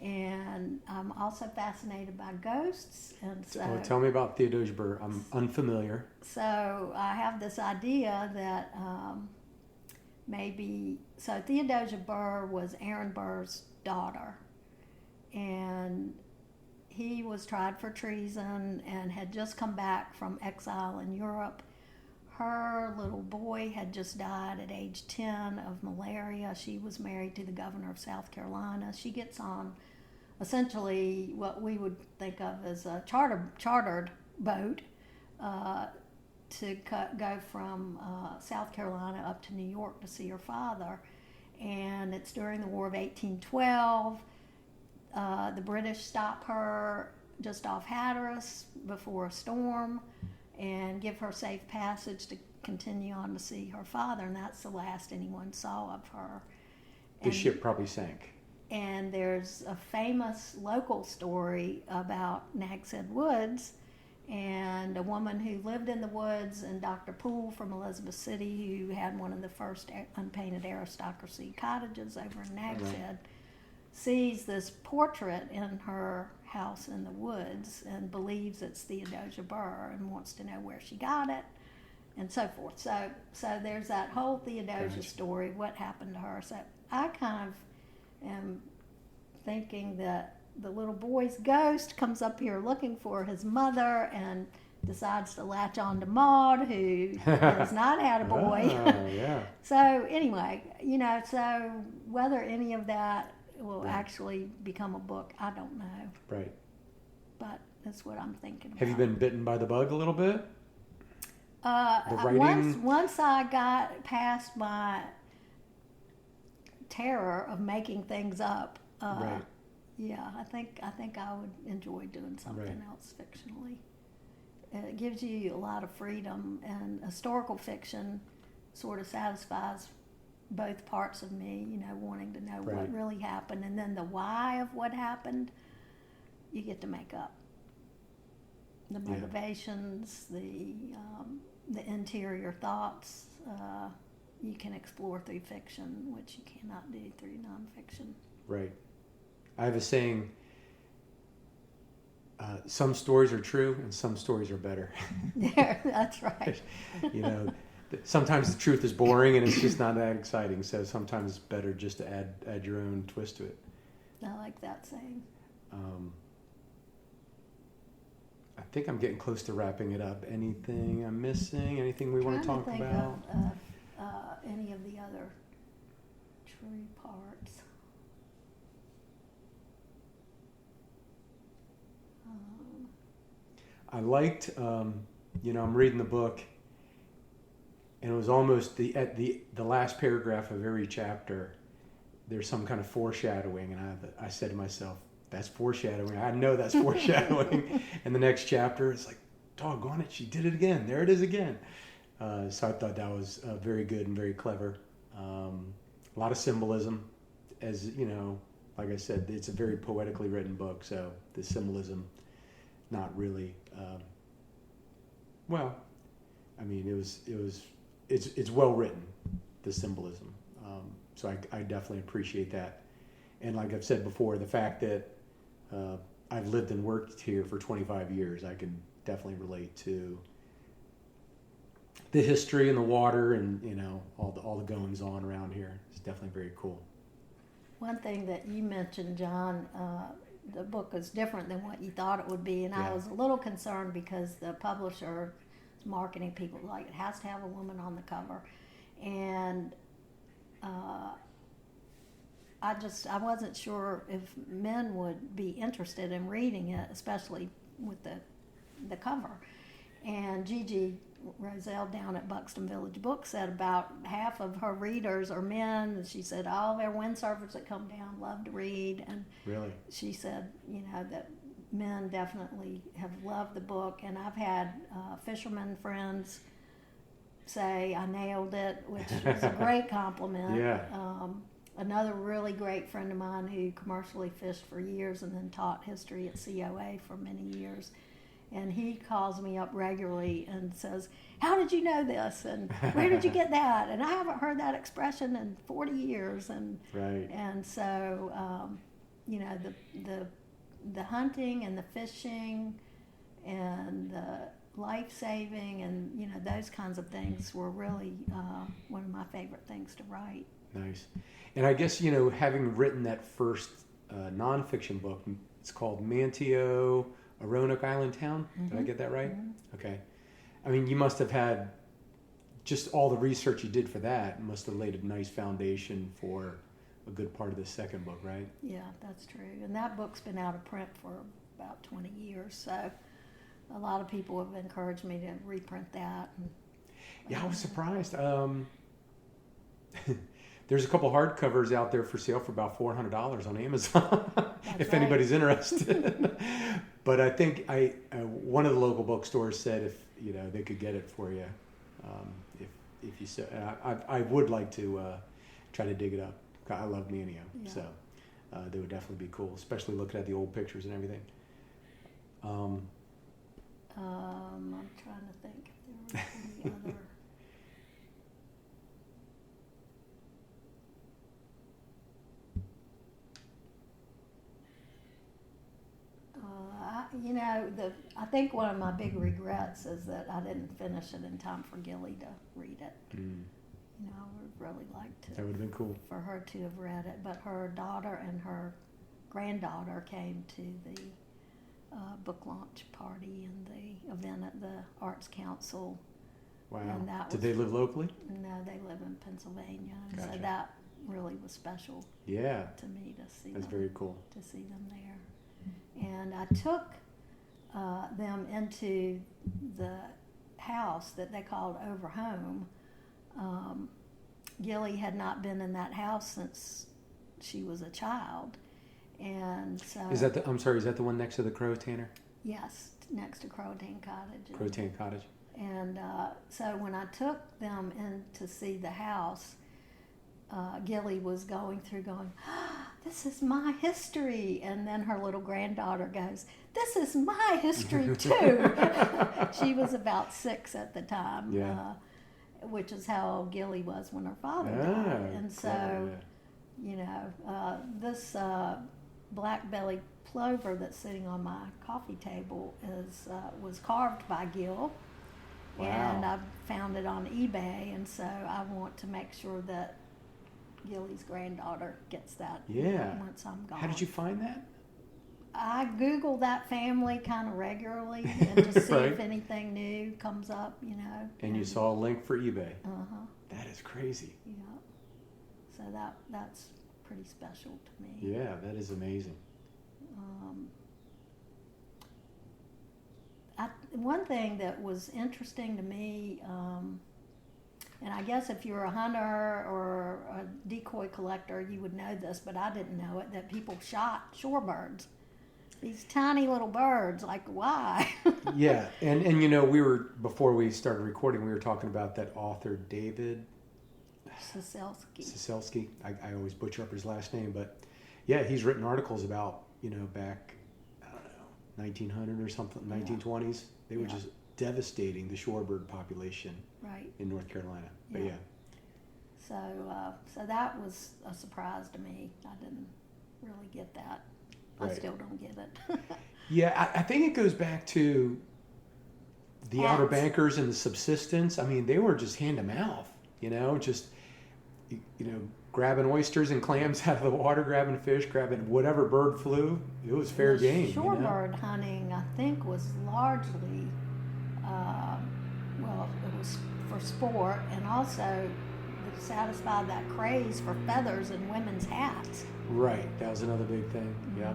S2: and I'm also fascinated by ghosts. And so,
S1: well, tell me about Theodosia Burr. I'm unfamiliar.
S2: So I have this idea that Theodosia Burr was Aaron Burr's daughter, and he was tried for treason and had just come back from exile in Europe. Her little boy had just died at age 10 of malaria. She was married to the governor of South Carolina. She gets on essentially what we would think of as a chartered boat to go from South Carolina up to New York to see her father. And it's during the War of 1812. The British stop her just off Hatteras before a storm and give her safe passage to continue on to see her father, and that's the last anyone saw of her.
S1: The ship probably sank.
S2: And there's a famous local story about Nag's Head Woods, and a woman who lived in the woods, and Dr. Poole from Elizabeth City, who had one of the first unpainted aristocracy cottages over in Nag's Head, sees this portrait in her house in the woods and believes it's Theodosia Burr and wants to know where she got it and so forth. So there's that whole Theodosia story, what happened to her. So I kind of am thinking that the little boy's ghost comes up here looking for his mother and decides to latch on to Maud, who has not had a boy. So anyway, so whether any of that will actually become a book, I don't know.
S1: Right.
S2: But that's what I'm thinking about.
S1: Have you been bitten by the bug a little bit?
S2: The writing? Once I got past my terror of making things up, yeah, I think I would enjoy doing something else fictionally. It gives you a lot of freedom, and historical fiction sort of satisfies both parts of me, wanting to know what really happened, and then the why of what happened, you get to make up. The motivations, the interior thoughts, you can explore through fiction, which you cannot do through nonfiction. Right.
S1: I have a saying, some stories are true and some stories are better.
S2: Yeah, that's right.
S1: Sometimes the truth is boring and it's just not that exciting, so sometimes it's better just to add your own twist to it.
S2: I like that saying.
S1: I think I'm getting close to wrapping it up. Anything I'm missing? Anything we want to talk about?
S2: Any of the other true parts.
S1: I liked, I'm reading the book, and it was almost at the last paragraph of every chapter, there's some kind of foreshadowing, and I said to myself, that's foreshadowing. I know that's foreshadowing. And the next chapter, it's like, doggone it, she did it again. There it is again. So I thought that was very good and very clever. A lot of symbolism, as you know, like I said, it's a very poetically written book. So the symbolism, not really. Well, I mean, it's well written, the symbolism. So I definitely appreciate that. And like I've said before, the fact that I've lived and worked here for 25 years, I can definitely relate to the history and the water and, you know, all the goings on around here. It's definitely very cool.
S2: One thing that you mentioned, John, the book is different than what you thought it would be, and I was a little concerned because the publisher, marketing people, like it has to have a woman on the cover, and I wasn't sure if men would be interested in reading it, especially with the cover. And Gigi Roselle down at Buxton Village Books said about half of her readers are men. And she said all their windsurfers that come down love to read. And
S1: really, she
S2: said, you know, that men definitely have loved the book. And I've had fishermen friends say I nailed it, which was a great compliment.
S1: Yeah.
S2: Another really great friend of mine who commercially fished for years and then taught history at COA for many years. And he calls me up regularly and says, how did you know this? And where did you get that? And I haven't heard that expression in 40 years. And
S1: right.
S2: And so, you know, the hunting and the fishing and the life-saving and, you know, those kinds of things were really one of my favorite things to write.
S1: Nice. And I guess, you know, having written that first nonfiction book, it's called Manteo, a Roanoke Island town. Mm-hmm. Did I get that right? Mm-hmm. Okay. I mean, you must have had just all the research you did for that must have laid a nice foundation for a good part of the second book, right?
S2: Yeah, that's true. And that book's been out of print for about 20 years. So a lot of people have encouraged me to reprint that. And,
S1: yeah, I was surprised. There's a couple hardcovers out there for sale for about $400 on Amazon, if anybody's interested. But I think one of the local bookstores said if you know they could get it for you, if you so. I would like to try to dig it up. I love Manteo, so they would definitely be cool, especially looking at the old pictures and everything.
S2: I'm trying to think if there was any other. You know, I think one of my big regrets is that I didn't finish it in time for Gilly to read it. Mm. You know, I would really like to.
S1: That would have been cool
S2: for her to have read it. But her daughter and her granddaughter came to the book launch party and the event at the Arts Council.
S1: Wow! And did they live locally?
S2: No, they live in Pennsylvania, and
S1: gotcha.
S2: So that really was special.
S1: Yeah.
S2: To me to see.
S1: That's very cool.
S2: To see them there. And I took them into the house that they called Over Home. Gilly had not been in that house since she was a child, and so.
S1: Is that the? I'm sorry. Is that the one next to the Crow Tanner?
S2: Yes, next to Croatan Cottage.
S1: Croatan Cottage.
S2: And so when I took them in to see the house, Gilly was going, this is my history. And then her little granddaughter goes, this is my history too. She was about 6 at the time, which is how Gilly was when her father died. And so, you know, this black-bellied plover that's sitting on my coffee table was carved by Gil. Wow. And I found it on eBay, and so I want to make sure that Gilly's granddaughter gets that once I'm gone.
S1: How did you find that?
S2: I Google that family kind of regularly and just see if anything new comes up, you know.
S1: And you saw a link for eBay.
S2: Uh-huh.
S1: That is crazy.
S2: Yeah. So that's pretty special to me.
S1: Yeah, that is amazing.
S2: One thing that was interesting to me, and I guess if you're a hunter or a decoy collector, you would know this, but I didn't know it, that people shot shorebirds. These tiny little birds, like why?
S1: Yeah, and before we started recording, we were talking about that author David Siselsky. I always butcher up his last name, but yeah, he's written articles about back, I don't know, 1900 or something, 1920s. They were just devastating the shorebird population in North Carolina. But yeah.
S2: So that was a surprise to me. I didn't really get that. I still don't get it.
S1: Yeah, I think it goes back to the Outer Bankers and the subsistence. I mean, they were just hand to mouth, just grabbing oysters and clams out of the water, grabbing fish, grabbing whatever bird flew. It was fair game.
S2: Shorebird hunting, I think, was largely, it was for sport, and also to satisfy that craze for feathers and women's hats.
S1: Right, that was another big thing. Yeah.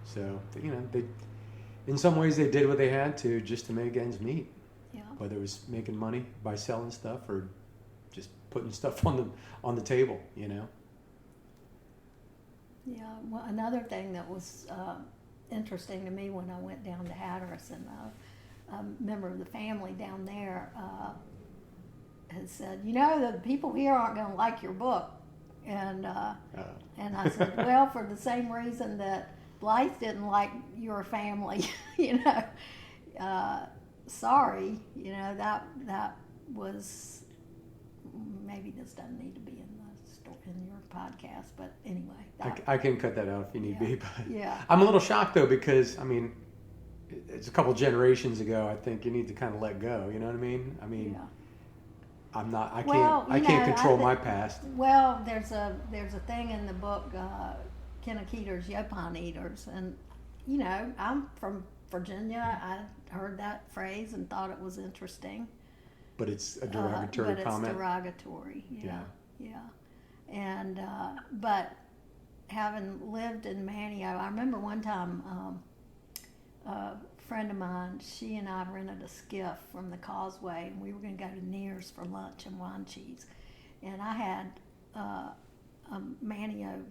S1: So they, in some ways, they did what they had to just to make ends meet.
S2: Yeah.
S1: Whether it was making money by selling stuff or just putting stuff on the table.
S2: Yeah. Well, another thing that was interesting to me when I went down to Hatteras, and a member of the family down there had said, the people here aren't going to like your book. And I said, well, for the same reason that Blythe didn't like your family, sorry, that was, maybe this doesn't need to be in your podcast, but anyway.
S1: I can cut that out if you need be, but
S2: yeah.
S1: I'm a little shocked though, because it's a couple generations ago. I think you need to kind of let go. You know what I mean?
S2: Yeah.
S1: I can't control my past.
S2: Well, there's a thing in the book, Kennekeeter's Yopon Eaters, and I'm from Virginia. I heard that phrase and thought it was interesting.
S1: But it's a derogatory comment.
S2: It's derogatory. Yeah. And but having lived in Manteo, I remember one time a friend of mine, she and I rented a skiff from the Causeway, and we were going to go to Nears for lunch and wine cheese. And I had a Manteo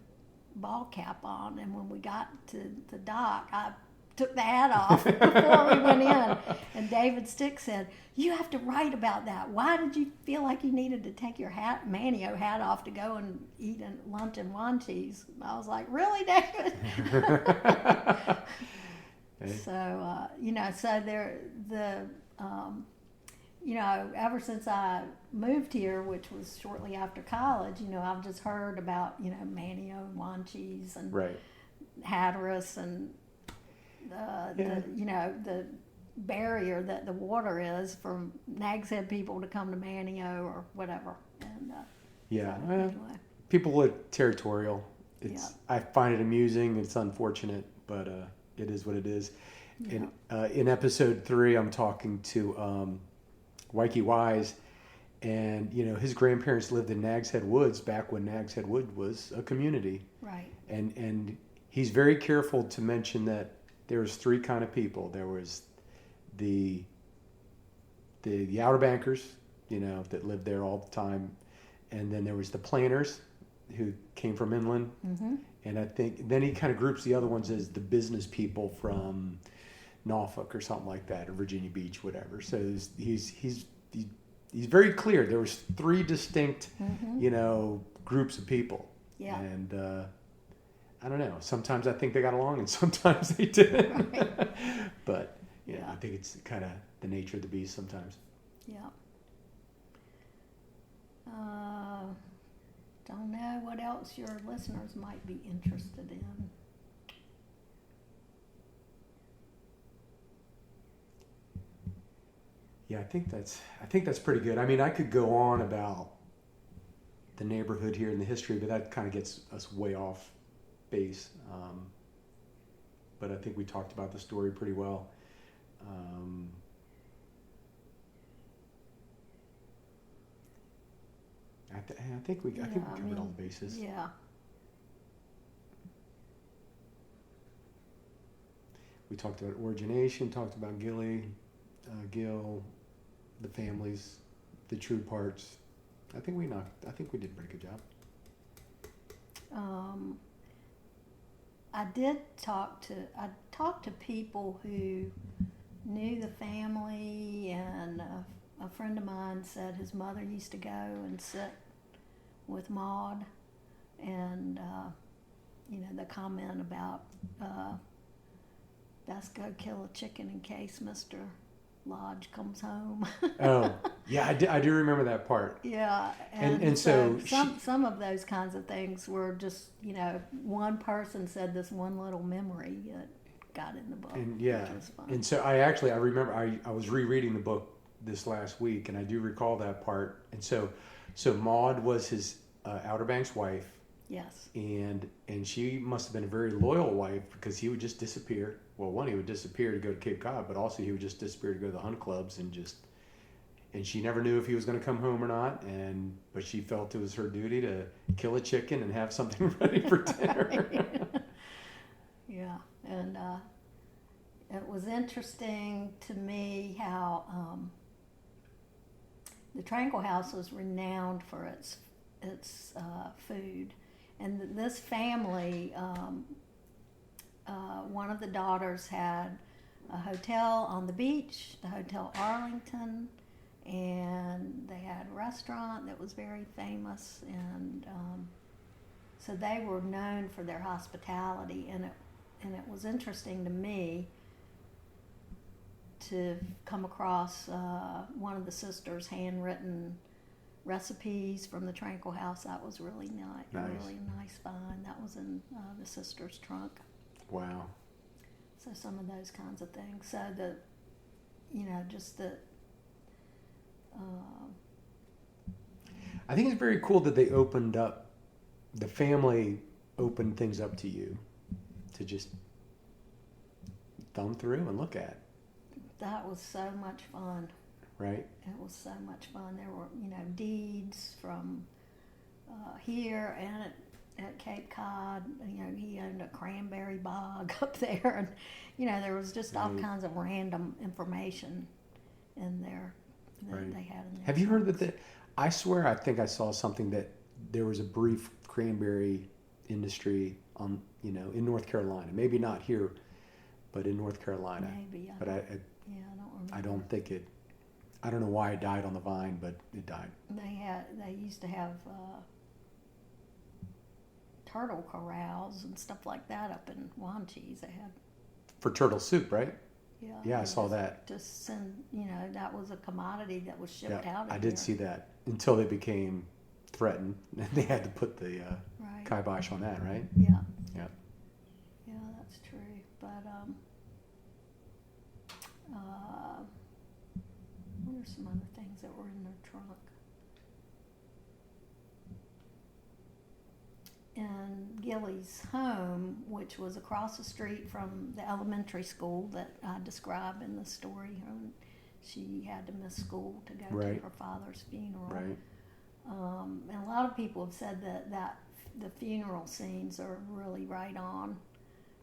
S2: ball cap on, and when we got to the dock, I took the hat off before we went in. And David Stick said, "You have to write about that. Why did you feel like you needed to take your Manteo hat off to go and eat lunch and wine cheese?" And I was like, "Really, David?" So, ever since I moved here, which was shortly after college, I've just heard about, Manteo and wine cheese and Hatteras and, the barrier that the water is for Nags Head people to come to Manteo or whatever. And, anyway.
S1: People are territorial. I find it amusing. It's unfortunate, but it is what it is. Yeah. In episode 3, I'm talking to Wikey Wise, and his grandparents lived in Nags Head Woods back when Nags Head Wood was a community.
S2: Right.
S1: And he's very careful to mention that there was 3 kind of people. There was the Outer Bankers, that lived there all the time, and then there was the planters who came from inland. Mm-hmm. And I think then he kind of groups the other ones as the business people from Norfolk or something like that, or Virginia Beach, whatever. So he's very clear. There was 3 distinct, groups of people.
S2: Yeah.
S1: And I don't know. Sometimes I think they got along, and sometimes they didn't. Right. But I think it's kind of the nature of the beast sometimes.
S2: Yeah. Don't know what else your listeners might be interested in.
S1: Yeah, I think that's pretty good. I mean, I could go on about the neighborhood here and the history, but that kind of gets us way off base. But I think we talked about the story pretty well. I think we covered all the bases.
S2: Yeah.
S1: We talked about origination, talked about Gil, the families, the true parts. I think we did a pretty good job.
S2: I talked to people who knew the family, and a friend of mine said his mother used to go and sit with Maud, and the comment about best go kill a chicken in case Mr. Lodge comes home.
S1: Oh, yeah, I do remember that part.
S2: Yeah,
S1: and so
S2: some of those kinds of things were just, one person said this one little memory that got in the book.
S1: And yeah,
S2: which was fun.
S1: and so I remember I was rereading the book this last week, and I do recall that part. And so Maud was his Outer Banks wife.
S2: Yes.
S1: And she must have been a very loyal wife, because he would just disappear. Well, one, he would disappear to go to Cape Cod, but also he would just disappear to go to the hunt clubs, and she never knew if he was going to come home or not. But she felt it was her duty to kill a chicken and have something ready for dinner.
S2: Yeah, and it was interesting to me how the Tranquil House was renowned for its food. And this family, one of the daughters had a hotel on the beach, the Hotel Arlington, and they had a restaurant that was very famous. And so they were known for their hospitality. And it was interesting to me to come across one of the sisters' handwritten recipes from the Tranquil House. That was really nice. Really nice find. That was in the sister's trunk.
S1: Wow.
S2: So some of those kinds of things. So
S1: I think it's very cool that they the family opened things up to you to just thumb through and look at.
S2: That was so much fun.
S1: Right.
S2: It was so much fun. There were, deeds from here and at Cape Cod. He owned a cranberry bog up there, and there was just all kinds of random information in there that they had in there.
S1: Have you heard that? I swear, I think I saw something that there was a brief cranberry industry in North Carolina. Maybe not here, but in North Carolina.
S2: Maybe.
S1: But I
S2: don't remember.
S1: I don't think it. I don't know why it died on the vine, but it died.
S2: They used to have turtle corrals and stuff like that up in Wanchese. They had
S1: for turtle soup, right?
S2: Yeah.
S1: Yeah, I saw that.
S2: Just send, that was a commodity that was shipped out of
S1: I did see that until they became threatened. They had to put the kibosh on that, right?
S2: Yeah.
S1: Yeah.
S2: Yeah, that's true. But what are some other things that were in their trunk? In Gilly's home, which was across the street from the elementary school that I describe in the story, she had to miss school to go to her father's funeral.
S1: Right.
S2: And a lot of people have said that the funeral scenes are really right on.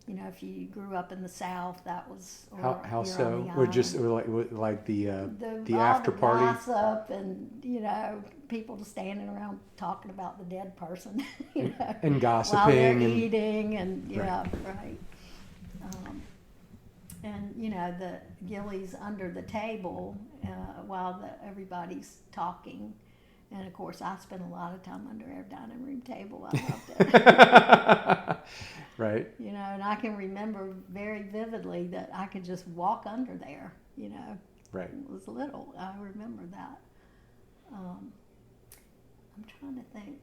S2: If you grew up in the South, that was
S1: how so? Or just like the after
S2: the
S1: party,
S2: gossip, and people just standing around talking about the dead person,
S1: and gossiping
S2: while they're
S1: and
S2: eating, and right. And the Gillies under the table while everybody's talking. And of course, I spent a lot of time under our dining room table. I loved it.
S1: Right.
S2: And I can remember very vividly that I could just walk under there.
S1: Right.
S2: It was little. I remember that. I'm trying to think.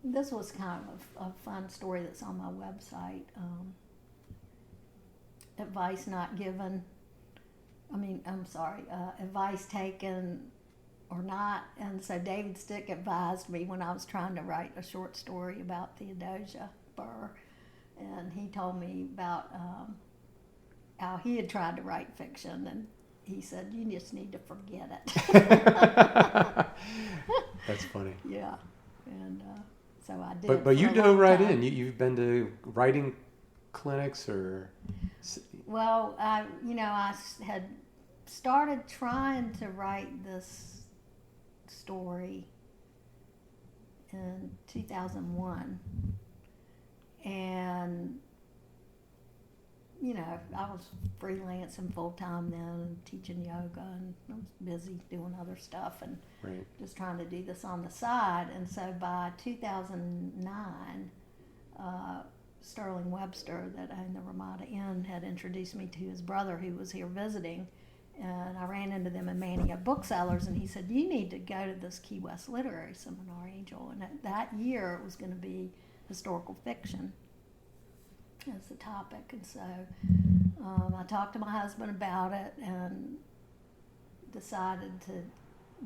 S2: This was kind of a fun story that's on my website. Advice not given. Advice taken or not. And so David Stick advised me when I was trying to write a short story about Theodosia Burr. And he told me about how he had tried to write fiction. And he said, you just need to forget it.
S1: That's funny.
S2: Yeah. And so I did.
S1: But you dove right in. You've been to writing clinics or...
S2: Well, I had started trying to write this story in 2001. And, I was freelancing full-time then and teaching yoga, and I was busy doing other stuff and
S1: Right.
S2: just trying to do this on the side. And so by 2009, Sterling Webster, that owned the Ramada Inn, had introduced me to his brother who was here visiting. And I ran into them in Manteo Booksellers, and he said, "You need to go to this Key West Literary Seminar, Angel." And that year it was going to be historical fiction as the topic. And so I talked to my husband about it and decided to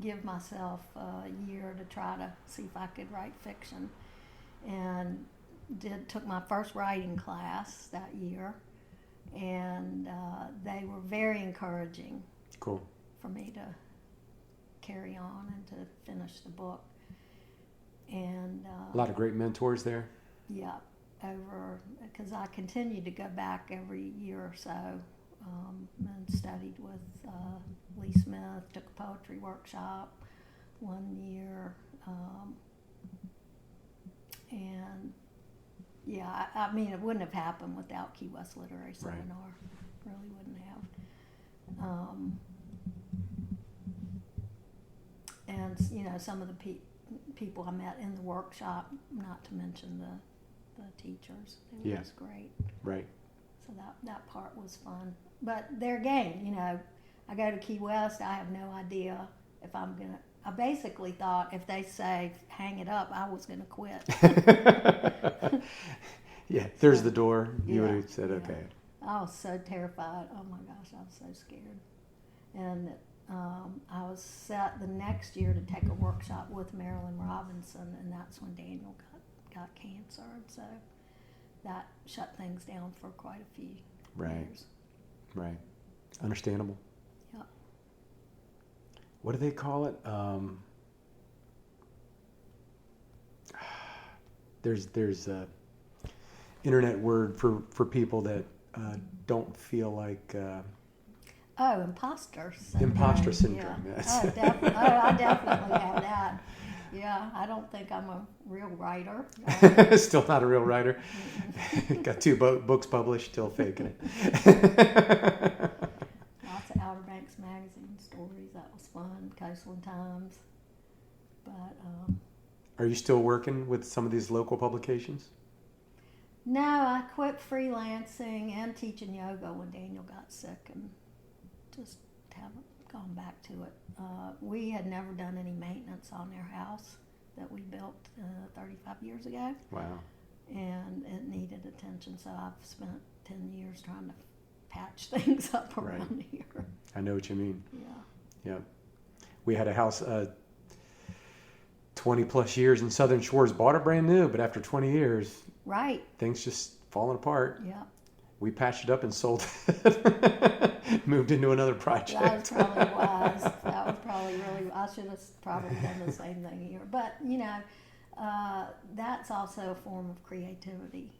S2: give myself a year to try to see if I could write fiction. And took my first writing class that year, and they were very encouraging.
S1: Cool.
S2: For me to carry on and to finish the book. And
S1: a lot of great mentors there.
S2: Yeah, because I continued to go back every year or so, and studied with Lee Smith, took a poetry workshop one year, and yeah, I mean, it wouldn't have happened without Key West Literary Seminar. Right. Really wouldn't have. And some of the people I met in the workshop, not to mention the teachers, it was great.
S1: Right.
S2: So that part was fun. But there again, I go to Key West, I have no idea if I'm gonna. I basically thought if they say hang it up, I was gonna quit.
S1: Yeah, there's the door. You would have said okay.
S2: I was so terrified. Oh my gosh, I was so scared. And I was set the next year to take a workshop with Marilyn Robinson, and that's when Daniel got cancer, and so that shut things down for quite a few years. Right.
S1: Understandable.
S2: Yeah.
S1: What do they call it? There's a internet word for people that don't feel like.
S2: Imposter syndrome.
S1: Imposter syndrome.
S2: Yeah.
S1: Yes.
S2: Definitely. I definitely have that. Yeah, I don't think I'm a real writer.
S1: Still not a real writer. Got 2 books published, still faking it.
S2: Lots of Outer Banks magazine stories. That was fun. Coastland Times. But
S1: are you still working with some of these local publications?
S2: no, I quit freelancing and teaching yoga when Daniel got sick, and just haven't gone back to it. We had never done any maintenance on their house that we built 35 years ago.
S1: Wow.
S2: And it needed attention, so I've spent 10 years trying to patch things up around here.
S1: I know what you mean.
S2: Yeah.
S1: We had a house 20 plus years in Southern Shores, bought it brand new, but after 20 years,
S2: right,
S1: things just falling apart.
S2: Yeah.
S1: We patched it up and sold it. Moved into another project.
S2: That was probably wise. That was probably really. I should have probably done the same thing here. But that's also a form of creativity.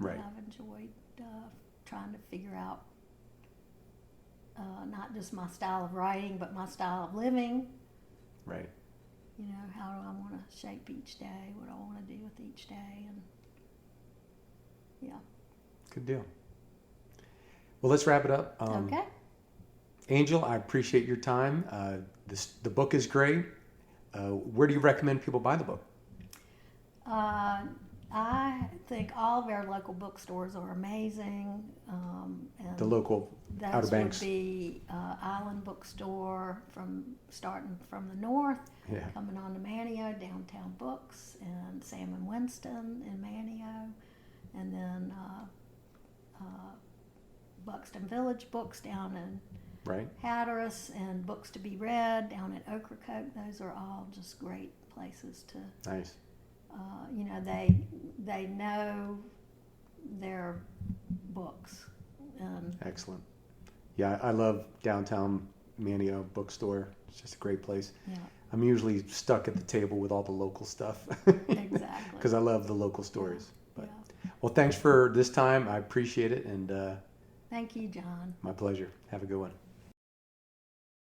S2: That I've enjoyed trying to figure out not just my style of writing, but my style of living.
S1: Right.
S2: How do I want to shape each day? What do I want to do with each day? And yeah.
S1: Good deal. Well, let's wrap it up.
S2: Okay.
S1: Angel, I appreciate your time. The book is great. Where do you recommend people buy the book?
S2: I think all of our local bookstores are amazing. And
S1: the local Outer Banks
S2: would be Island Bookstore starting from the north, coming on to Manteo, Downtown Books, and Sam and Winston in Manteo, and then Buxton Village Books down in Hatteras, and Books to Be Read down at Ocracoke. Those are all just great places to.
S1: Nice.
S2: They know their books.
S1: Excellent. Yeah, I love downtown Manteo Bookstore. It's just a great place.
S2: Yeah.
S1: I'm usually stuck at the table with all the local stuff.
S2: Exactly.
S1: Because I love the local stories.
S2: Yeah.
S1: But well, thanks for this time. I appreciate it, and
S2: thank you, John.
S1: My pleasure. Have a good one.